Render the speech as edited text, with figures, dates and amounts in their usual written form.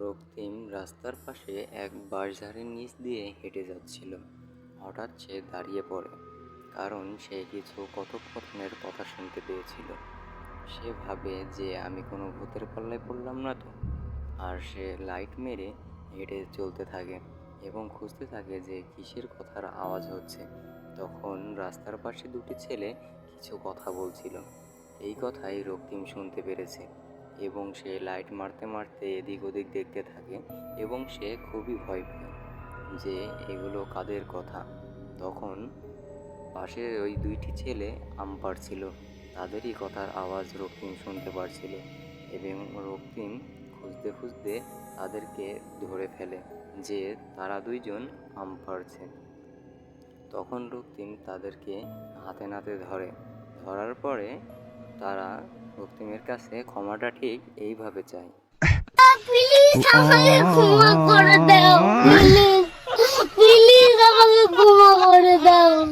রক্তিম রাস্তার পাশে এক বাঁশঝাড়ের নিচ দিয়ে হেঁটে যাচ্ছিল। হঠাৎ সে দাঁড়িয়ে পড়ে, কারণ সে কিছু কথোপকথনের কথা শুনতে পেয়েছিল। সে ভাবে যে আমি কোনো ভূতের পাল্লায় পড়লাম না তো। আর সে লাইট মেরে হেঁটে চলতে থাকে এবং খুঁজতে থাকে যে কিসের কথার আওয়াজ হচ্ছে। তখন রাস্তার পাশে দুটি ছেলে কিছু কথা বলছিল। এই কথাই রক্তিম শুনতে পেরেছে এবং সে লাইট মারতে মারতে এদিক ওদিক দেখতে থাকে এবং সে খুবই ভয় পায় যে এগুলো কাদের কথা। তখন পাশে ওই দুইটি ছেলে আম পাড়ছিল, তাদেরই কথার আওয়াজ রক্তিম শুনতে পারছিল এবং রক্তিম খুঁজতে খুঁজতে তাদেরকে ধরে ফেলে যে তারা দুইজন আম পাড়ছে। তখন রক্তিম তাদেরকে হাতে নাতে ধরে। ধরার পরে তারা রক্তিমের কাছে ক্ষমাটা ঠিক এইভাবে চায়। প্লিজ আমাকে ক্ষমা করে দাও, প্লিজ প্লিজ আমাকে ক্ষমা করে দাও।